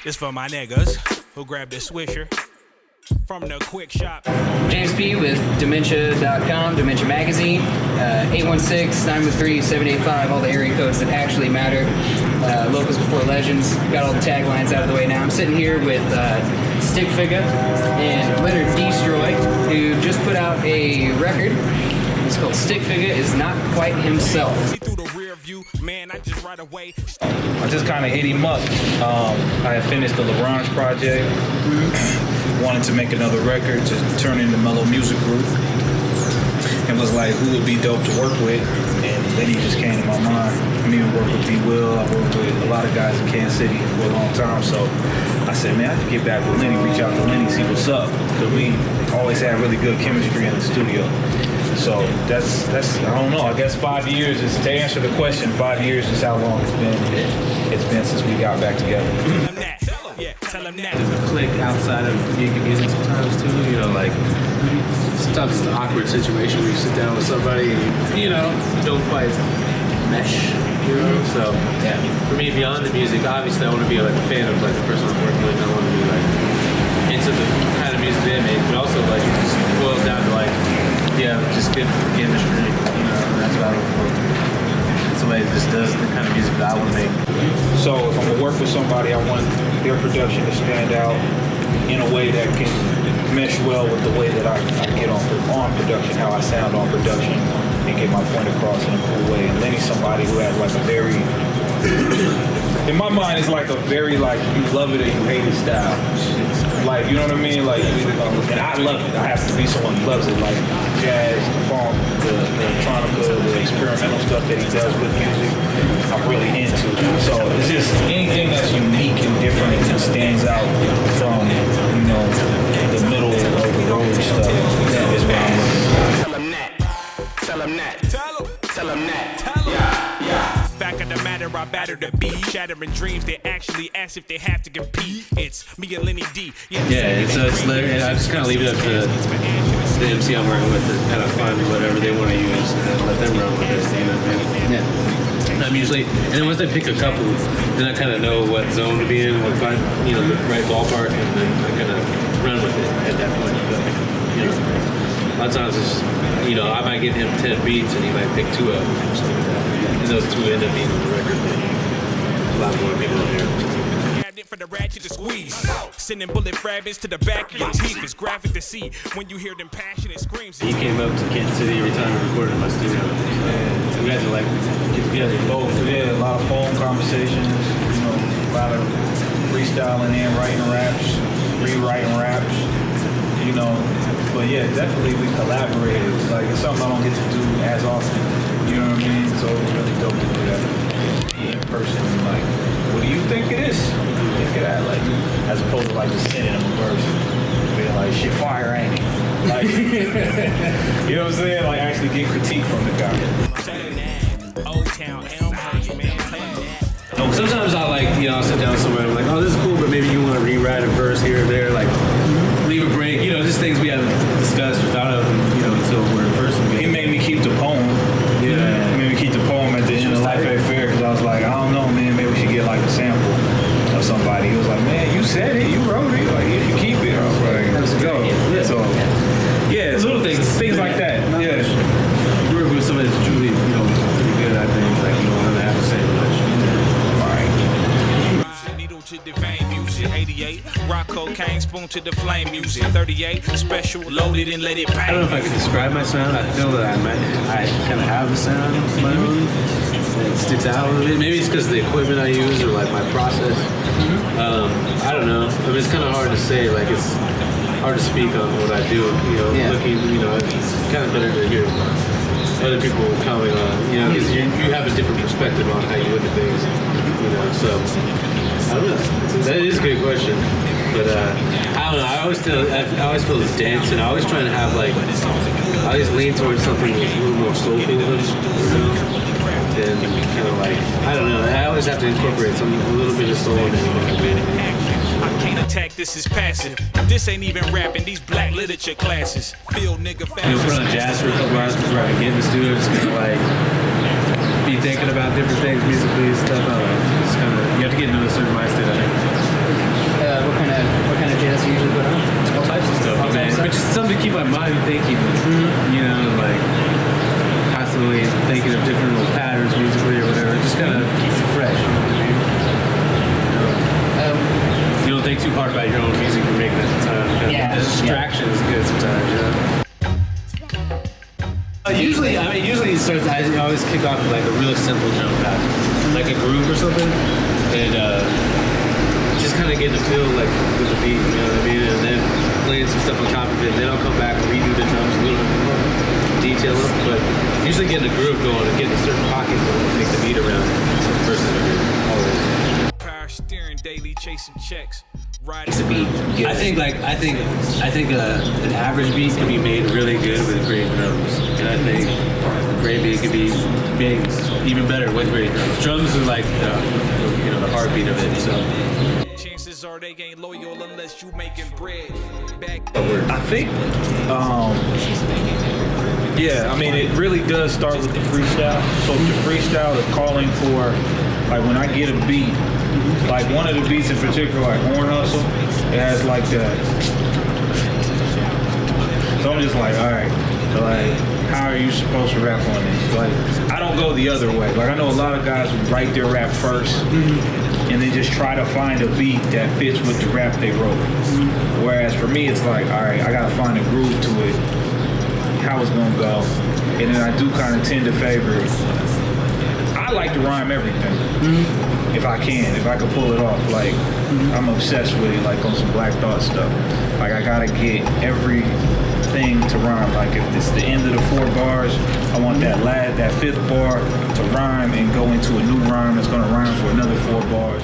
This for my niggas who grabbed the swisher from the quick shop. James P. with Dementia.com, Dementia Magazine, 816-913-785, all the area codes that actually matter. Locals before legends. Got all the taglines out of the way now. I'm sitting here with Stik Figa and Leonard DStroy, who just put out a record. It's called Stik Figa is Not Quite Himself. Man, I just right away. I just kind of hit him up. I had finished the LeBron's project. Wanted to make another record to turn into Mellow Music Group. And was like, who would be dope to work with? And then he just came to my mind. I mean, I worked with D-Will. I worked with a lot of guys in Kansas City for a long time. So I said, man, I have to get back with Lenny, reach out to Lenny, see what's up. Because we always had really good chemistry in the studio. So that's I don't know, I guess 5 years is, to answer the question, 5 years is how long it's been since we got back together. Tell him that. There's a click outside of making music sometimes too, you know, like sometimes it's an awkward situation where you sit down with somebody and you don't quite mesh, you know? So yeah, for me, beyond the music, obviously I want to be like a fan of like the person I'm working with. I want to be like into the kind of music they make, but also like it just boils down to like, yeah, just good chemistry, you know, that's what I look for. Somebody that just does the kind of music that I want to make. So if I'm gonna work with somebody, I want their production to stand out in a way that can mesh well with the way that I get on production, how I sound on production, and get my point across in a cool way. And then he's somebody who has like a very, in my mind, it's like a very like you love it or you hate it style. Like, you know what I mean? Like, and I love it. I have to be someone who loves it. Like jazz, the funk, the electronica, the experimental stuff that he does with music, I'm really into. So it's just anything that's unique and different and stands out from, the middle of the road stuff is what I'm looking for. Tell him that. Tell him that. Tell him that. Tell him. Yeah. Back of the matter, I batter the beat. Shattering dreams, they actually ask if they have to compete. It's me and Lenny D. It's I just kind of leave it up to the MC I'm working with to kind of find whatever they want to use and let them run with it, you know what I mean? Yeah. I'm usually, and then once I pick a couple, then I kind of know what zone to be in, what the right ballpark, and then I kind of run with it at that point. But, a lot of times it's just, I might give him 10 beats and he might pick 2 of them or something like that. And those 2 end up being on the record. A lot more people in there. For the ratchet to squeeze, sending bullet fragments to the back of your teeth. It's graphic to see when you hear them passionate screams. He came up to Kansas City every time we recorded in my studio. So we had to like get together. Both, yeah, a lot of phone conversations, a lot of freestyling and writing raps, rewriting raps, But yeah, definitely we collaborated. Like it's something I don't get to do as often. You know what I mean? So it was really dope to do that in person. Like, what do you think it is? Think of that, like, as opposed to like just sending them a verse, being like, shit fire, ain't it? Like, you know what I'm saying? Like actually get critique from the guy. Old Town, Elmhurst, man. Sometimes I'll sit down with somebody and I'm like, oh, this is cool, but maybe you want to rewrite a verse here or there, like leave a break, just things we haven't discussed or thought of, until we're in person. He made me keep the poem. Yeah. He made me keep the poem at the end of Life at Fair because I was like, I don't know, man, maybe we should get like a sample of somebody. He was like, man, you said it, you wrote it, like, you should keep it. I was like, let's go. Yeah. So, yeah, little things like that. Yeah. Work with somebody that's truly, pretty good at things, like, you don't have to say much. To the vein music, 88, rock cocaine, spoon to the flame music, 38, special, loaded and let it bang. I don't know if I can describe my sound. I feel that I kind of have a sound of my own. It sticks out a little bit. Maybe it's because of the equipment I use or like my process. I don't know. I mean, it's kind of hard to say. Like it's hard to speak on what I do. Looking, it's kind of better to hear other people comment on. Because you have a different perspective on how you look at things. So. I don't know. That is a good question, but I don't know. I always feel it's dense, and I always trying to have I always lean towards something that's a little more soulful, and kind of I don't know. I always have to incorporate a little bit of soul in it. I can't attack this is passive. This ain't even rapping. These black literature classes. Field nigga fast. Put on jazz for a couple hours before I can get in the studio. Just kind of be thinking about different things musically and stuff. I don't know. It's kind of, you have to get into a certain mindset, I think. hard about your own music you're making at the time. Yeah. The distraction is good sometimes, you know? Usually it starts, I always kick off with like a real simple drum pattern, like a groove or something, and just kind of getting to feel like with the beat, you know what I mean? And then playing some stuff on top of it, and then I'll come back and redo the drums a little bit more, detail them, but usually getting a groove going and getting a certain pocket going to make the beat around versus always. Power steering daily, chasing checks. It's a beat. I think an average beat can be made really good with great drums, and I think a great beat can be made even better with great drums. Drums are like the heartbeat of it. So Chances are they ain't loyal unless you making bread. Back I think, yeah, I mean, it really does start with the freestyle. So if the freestyle is calling for, like when I get a beat, like one of the beats in particular, like Horn Hustle, it has like that. So I'm just like, all right, like, how are you supposed to rap on this? Like, I don't go the other way. Like, I know a lot of guys who write their rap first, and then just try to find a beat that fits with the rap they wrote. Whereas for me, it's like, all right, I gotta find a groove to it, how it's gonna go, and then I do kind of tend to favor it. I like to rhyme everything, if I can pull it off. Like, I'm obsessed with it, like on some Black Thought stuff. Like, I gotta get everything to rhyme. Like, if it's the end of the 4 bars, I want that 5th bar to rhyme and go into a new rhyme that's gonna rhyme for another 4 bars.